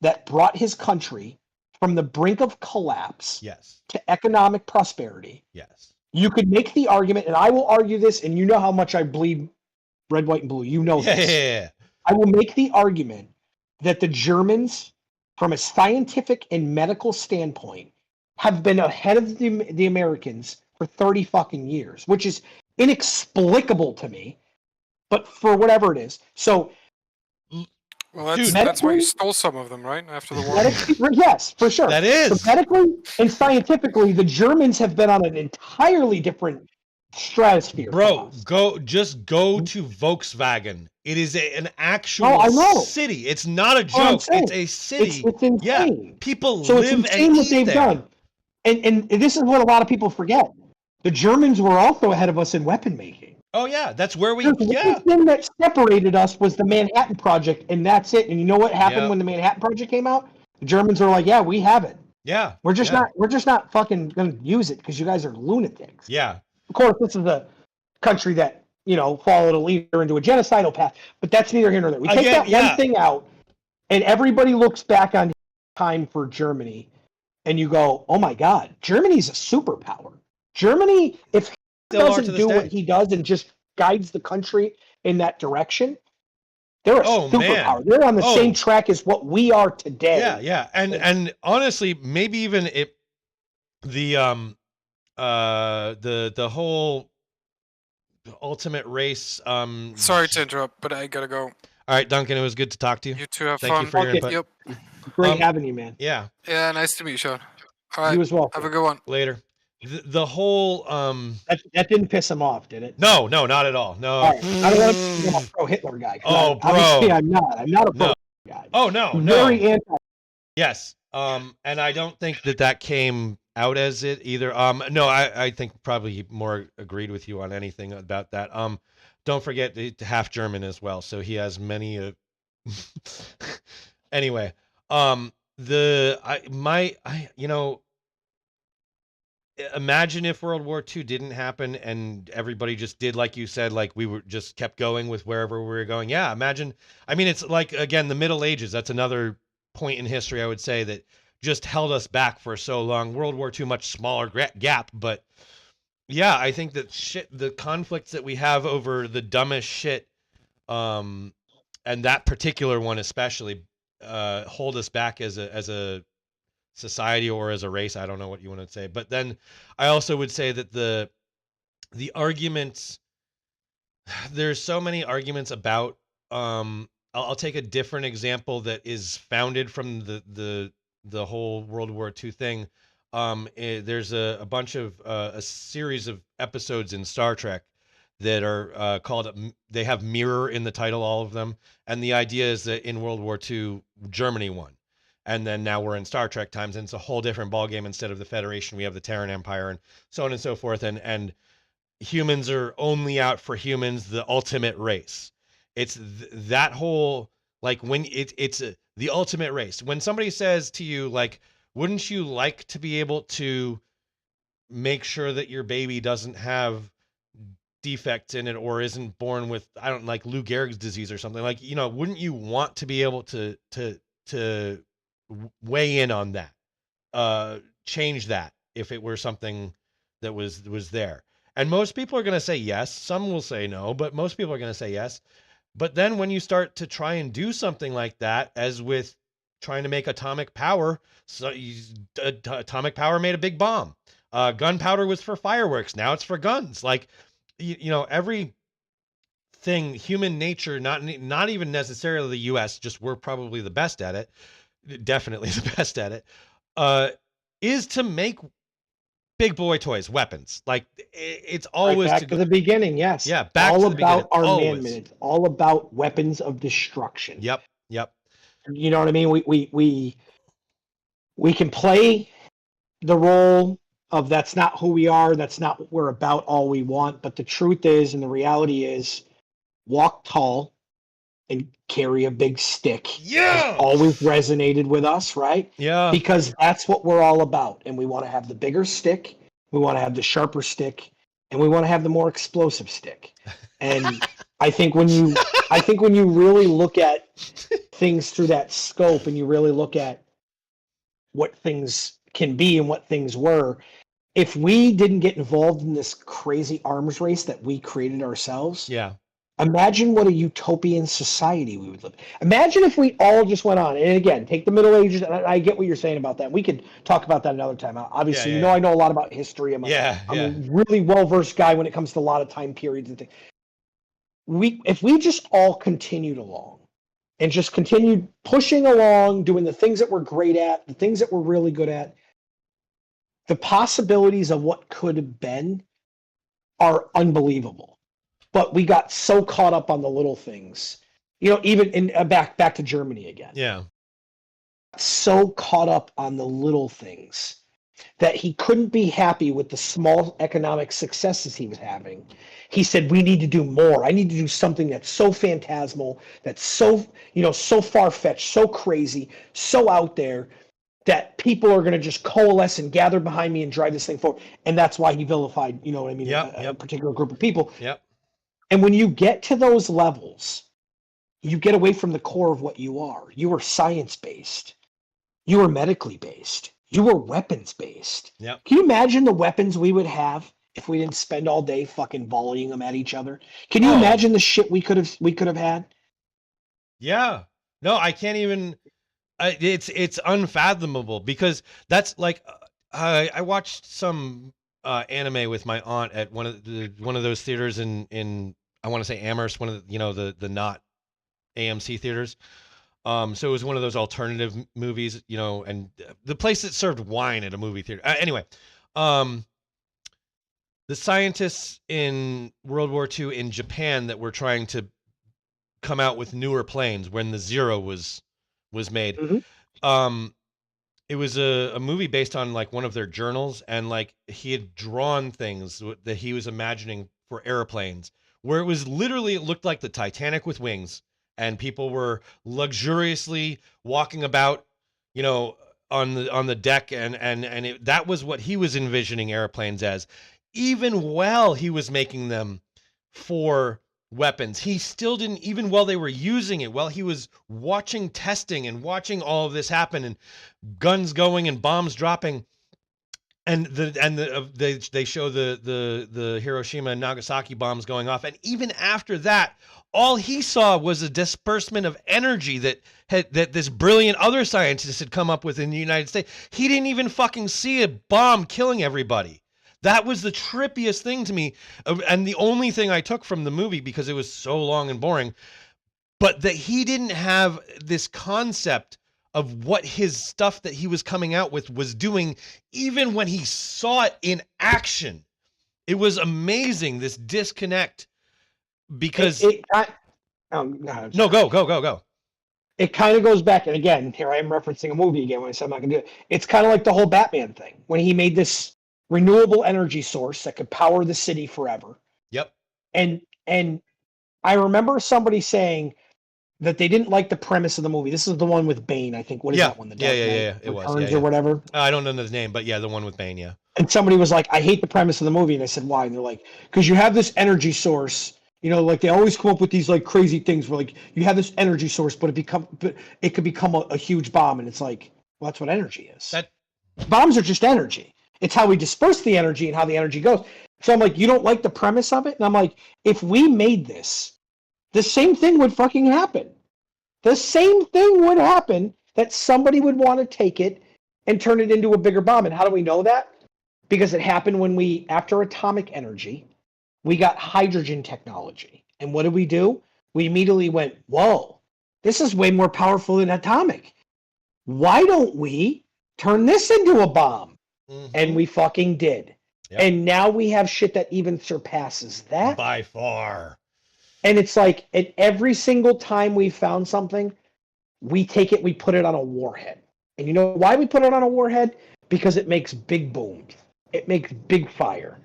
that brought his country from the brink of collapse to economic prosperity. Yes. You could make the argument, and I will argue this, and you know how much I bleed red, white, and blue. You know this. Yeah. I will make the argument that the Germans, from a scientific and medical standpoint, have been ahead of the Americans for 30 fucking years, which is inexplicable to me, but for whatever it is. So, well, that's why you stole some of them, right? After the war. Yes, for sure. That is. So medically and scientifically, the Germans have been on an entirely different stratosphere. Bro, go to Volkswagen. It is an actual city. It's not a joke. It's a city. It's insane. Yeah. People so live it's insane and what eat they've there. done. And this is what a lot of people forget. The Germans were also ahead of us in weapon making. Oh yeah, that's where we. The thing that separated us was the Manhattan Project, and that's it. And you know what happened when the Manhattan Project came out? The Germans were like, "Yeah, we have it. Yeah, we're just not fucking gonna use it because you guys are lunatics." Yeah. Of course, this is a country that followed a leader into a genocidal path, but that's neither here nor there. We take that one thing out, and everybody looks back on time for Germany, and you go, "Oh my God, Germany's a superpower." Germany, if he doesn't do what he does and just guides the country in that direction, they're a superpower. Man. They're on the same track as what we are today. Yeah. And honestly, maybe even the whole ultimate race. Sorry to interrupt, but I gotta go. All right, Duncan, it was good to talk to you. You too. Have Thank fun. You for your input. Yep. Great having you, man. Yeah. Yeah, nice to meet you, Sean. All right. You as well. Have a good one. Later. The whole that didn't piss him off, did it? No, not at all. No. Right. I don't want to be a pro Hitler guy. Oh, bro. Obviously, I'm not a pro guy. Oh no, Very anti. Yes. And I don't think that came out as it either. No, I think probably more agreed with you on anything about that. Don't forget half German as well, so he has many. Anyway, imagine if World War II didn't happen and everybody just did like you said, like we were just kept going with wherever we were going. Yeah, imagine. I mean, it's like, again, the Middle Ages. That's another point in history, I would say, that just held us back for so long. World War II, much smaller gap. But yeah, I think that the conflicts that we have over the dumbest shit, and that particular one especially, hold us back as a society or as a race. I don't know what you want to say, but then I also would say that the arguments, there's so many arguments about, I'll take a different example that is founded from the whole World War II thing. There's a bunch of a series of episodes in Star Trek that are called, they have mirror in the title, all of them. And the idea is that in World War II, Germany won. And then now we're in Star Trek times, and it's a whole different ballgame. Instead of the Federation, we have the Terran Empire, and so on and so forth. And humans are only out for humans, the ultimate race. It's that whole, like, when it's the ultimate race. When somebody says to you, like, wouldn't you like to be able to make sure that your baby doesn't have defects in it or isn't born with, I don't like Lou Gehrig's disease or something, like, wouldn't you want to be able to weigh in on that, change that if it were something that was there? And most people are going to say yes. Some will say no, but most people are going to say yes. But then when you start to try and do something like that, as with trying to make atomic power, atomic power made a big bomb. Gunpowder was for fireworks. Now it's for guns. Like, every thing, human nature, not even necessarily the U.S., just we're probably the best at it, definitely the best at it, is to make big boy toys, weapons. Like, it's always back to the beginning. Yes. Yeah. Back all to the beginning. About armament. It's all about weapons of destruction. Yep. Yep. You know what I mean? We can play the role of that's not who we are, that's not what we're about all we want, but the truth is and the reality is walk tall and carry a big stick has Yeah. always resonated with us, right? Yeah. Because that's what we're all about. And we want to have the bigger stick, we want to have the sharper stick, and we want to have the more explosive stick. And I think when you really look at things through that scope and you really look at what things can be and what things were, if we didn't get involved in this crazy arms race that we created ourselves, Yeah. imagine what a utopian society we would live. Imagine if we all just went on. And again, take the Middle Ages. And I get what you're saying about that. We could talk about that another time. Obviously, Yeah. I know a lot about history. I'm Yeah. a really well-versed guy when it comes to a lot of time periods and things. If we just all continued along and just continued pushing along, doing the things that we're great at, the things that we're really good at, the possibilities of what could have been are unbelievable. But we got so caught up on the little things. Even in back to Germany again. Yeah. So caught up on the little things that he couldn't be happy with the small economic successes he was having. He said, we need to do more. I need to do something that's so phantasmal, that's so, so far-fetched, so crazy, so out there that people are going to just coalesce and gather behind me and drive this thing forward. And that's why he vilified, a particular group of people. Yep. And when you get to those levels, you get away from the core of what you are. You are science-based. You are medically based. You are weapons-based. Yep. Can you imagine the weapons we would have if we didn't spend all day fucking volleying them at each other? Can you imagine the shit we could have had? Yeah. No, I can't even. It's unfathomable because that's like I watched some anime with my aunt at one of those theaters in I want to say Amherst, one of the the not AMC theaters. So it was one of those alternative movies, and the place that served wine at a movie theater. Anyway, the scientists in World War II in Japan that were trying to come out with newer planes when the Zero was made. Mm-hmm. It was a movie based on like one of their journals, and like he had drawn things that he was imagining for airplanes, where it was literally, it looked like the Titanic with wings, and people were luxuriously walking about, on the deck, and that was what he was envisioning airplanes as. Even while he was making them for weapons, he still didn't, even while they were using it, while he was watching testing and watching all of this happen and guns going and bombs dropping, and they show the Hiroshima and Nagasaki bombs going off, and even after that, all he saw was a disbursement of energy that this brilliant other scientist had come up with in the United States. He didn't even fucking see a bomb killing everybody. That was the trippiest thing to me, and the only thing I took from the movie, because it was so long and boring, but that he didn't have this concept of what his stuff that he was coming out with was doing, even when he saw it in action. It was amazing, this disconnect, because no, go. It kind of goes back, and again, here I am referencing a movie again when I said I'm not going to do it. It's kind of like the whole Batman thing when he made this renewable energy source that could power the city forever. Yep. And I remember somebody saying that they didn't like the premise of the movie. This is the one with Bane, I think. What is that one? The Dark Knight It was. Returns or whatever. I don't know his name, but yeah, the one with Bane, yeah. And somebody was like, I hate the premise of the movie. And I said, why? And they're like, because you have this energy source, like they always come up with these like crazy things where like you have this energy source, but it could become a huge bomb. And it's like, well, that's what energy is. Bombs are just energy. It's how we disperse the energy and how the energy goes. So I'm like, you don't like the premise of it? And I'm like, if we made this, the same thing would fucking happen. The same thing would happen, that somebody would want to take it and turn it into a bigger bomb. And how do we know that? Because it happened when after atomic energy, we got hydrogen technology. And what did we do? We immediately went, whoa, this is way more powerful than atomic. Why don't we turn this into a bomb? Mm-hmm. And we fucking did. Yep. And now we have shit that even surpasses that. By far. And it's like, at every single time we found something, we take it, we put it on a warhead. And you know why we put it on a warhead? Because it makes big booms. It makes big fire.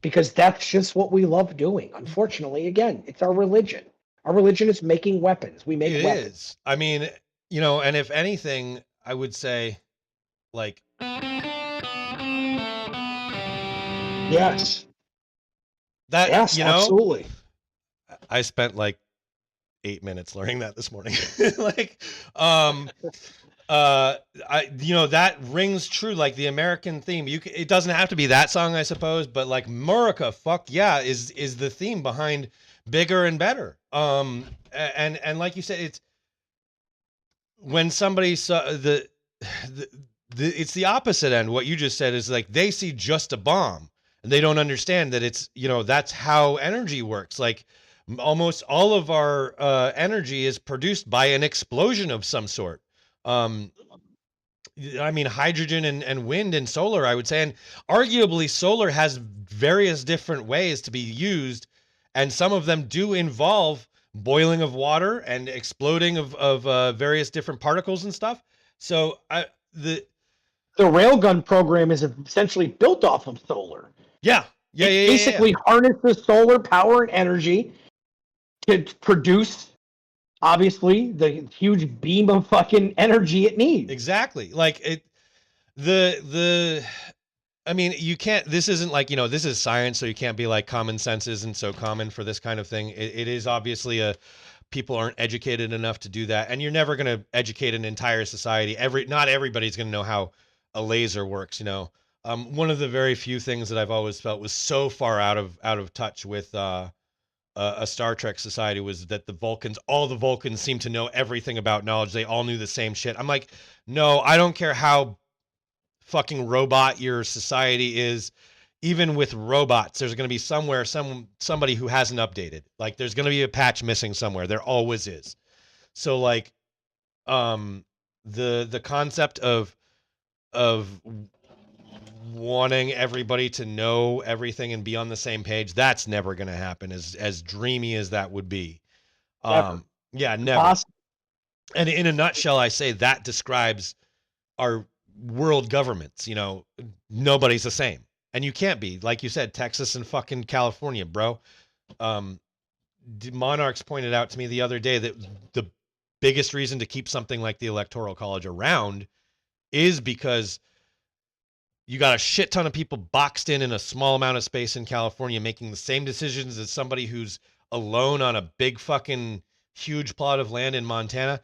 Because that's just what we love doing. Unfortunately, again, it's our religion. Our religion is making weapons. We make It weapons. is. I mean, you know, and if anything, I would say, like, Yes. that, Yes, you know, absolutely. I spent like 8 minutes learning that this morning. Like, you know, that rings true. Like the American theme, it doesn't have to be that song, I suppose, but like Murica, fuck yeah, is the theme behind Bigger and Better. And like you said, it's when somebody saw the it's the opposite end. What you just said is like they see just a bomb and they don't understand that it's, you know, that's how energy works. Like almost all of our energy is produced by an explosion of some sort. Um, I mean, hydrogen and wind and solar, I would say, and arguably solar has various different ways to be used, and some of them do involve boiling of water and exploding of various different particles and stuff. So the railgun program is essentially built off of solar. yeah. It basically harnesses solar power and energy to produce, obviously, the huge beam of fucking energy it needs. Exactly. Like I mean, you can't, this isn't like, you know, this is science, so you can't be like common sense isn't so common for this kind of thing. It is obviously people aren't educated enough to do that. And you're never going to educate an entire society. Not everybody's going to know how a laser works, you know. One of the very few things that I've always felt was so far out of touch with a Star Trek society was that all the Vulcans seemed to know everything about knowledge. They all knew the same shit. I'm like, no, I don't care how fucking robot your society is. Even with robots, there's going to be somebody who hasn't updated. Like there's going to be a patch missing somewhere. There always is. So like, the concept of wanting everybody to know everything and be on the same page, that's never going to happen, as dreamy as that would be. Never. Yeah, never. And in a nutshell, I say that describes our world governments. You know, nobody's the same, and you can't be. Like you said, Texas and fucking California, bro. Monarchs pointed out to me the other day that the biggest reason to keep something like the Electoral College around is because you got a shit ton of people boxed in a small amount of space in California making the same decisions as somebody who's alone on a big fucking huge plot of land in Montana.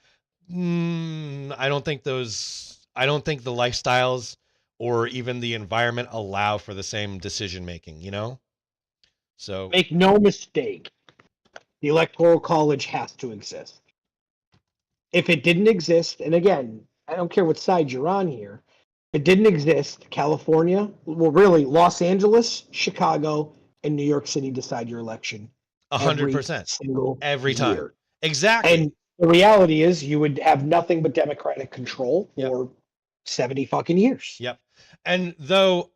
I don't think the lifestyles or even the environment allow for the same decision making, you know? So make no mistake, the Electoral College has to exist. If it didn't exist, and again, I don't care what side you're on here, if it didn't exist, California, well, really, Los Angeles, Chicago, and New York City decide your election 100% every time. Year. Exactly. And the reality is you would have nothing but Democratic control for 70 fucking years. Yep. And though,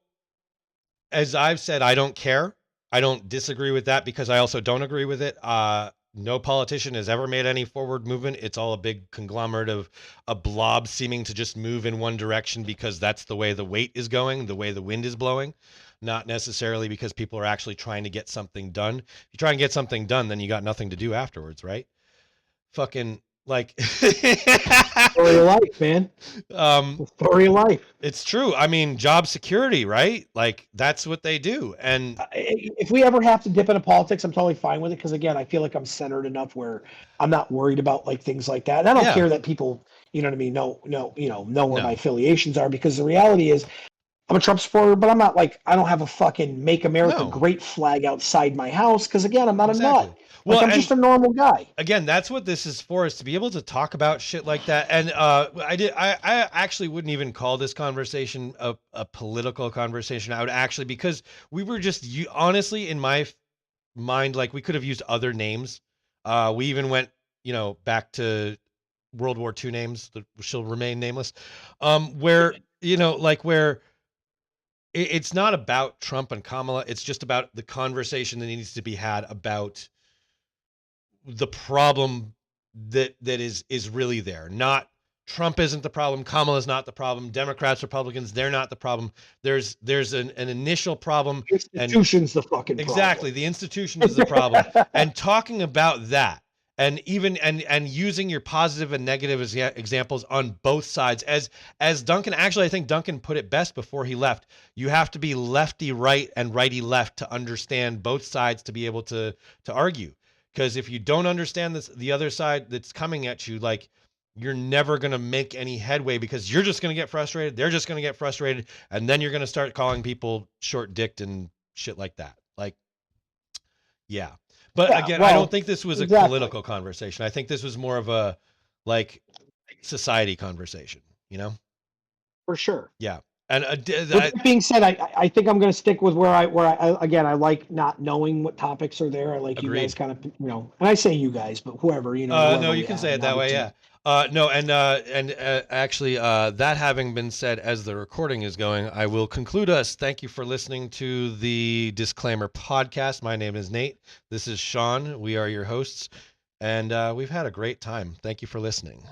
as I've said, I don't care. I don't disagree with that because I also don't agree with it. No politician has ever made any forward movement. It's all a big conglomerate of a blob seeming to just move in one direction because that's the way the weight is going, the way the wind is blowing, not necessarily because people are actually trying to get something done. If you try and get something done, then you got nothing to do afterwards, right? Fucking like story of life, man. Story of life. It's true. I mean, job security, right? Like that's what they do. And if we ever have to dip into politics, I'm totally fine with it because again, I feel like I'm centered enough where I'm not worried about like things like that. And I don't care that people, you know what I mean, know where my affiliations are because the reality is I'm a Trump supporter, but I'm not like I don't have a fucking Make America Great flag outside my house because again, I'm not a nut. Well, I'm just a normal guy. Again, that's what this is for, is to be able to talk about shit like that. And I actually wouldn't even call this conversation a political conversation. I would actually, because we were just honestly in my mind, like we could have used other names. We even went, back to World War II names that shall remain nameless. Where it's not about Trump and Kamala. It's just about the conversation that needs to be had about the problem that is really there. Not Trump isn't the problem. Kamala's not the problem. Democrats, Republicans, they're not the problem. There's an initial problem. Institution's the fucking exactly. The institution is the problem. And talking about that, and even and using your positive and negative examples on both sides, as Duncan, actually, I think Duncan put it best before he left. You have to be lefty right and righty left to understand both sides to be able to argue. Because if you don't understand the other side that's coming at you, like, you're never going to make any headway, because you're just going to get frustrated. They're just going to get frustrated. And then you're going to start calling people short-dicked and shit like that. Like, yeah. But again, I don't think this was a political conversation. I think this was more of a, like, society conversation, you know? For sure. Yeah. And with that being said, I think I'm going to stick with where I again, I like not knowing what topics are there. I like you guys kind of, you know, and I say you guys, but whoever, you know. Whoever no, you can say it that way. Yeah. No, and actually, that having been said, as the recording is going, I will conclude us. Thank you for listening to the Disclaimer Podcast. My name is Nate. This is Sean. We are your hosts, and we've had a great time. Thank you for listening.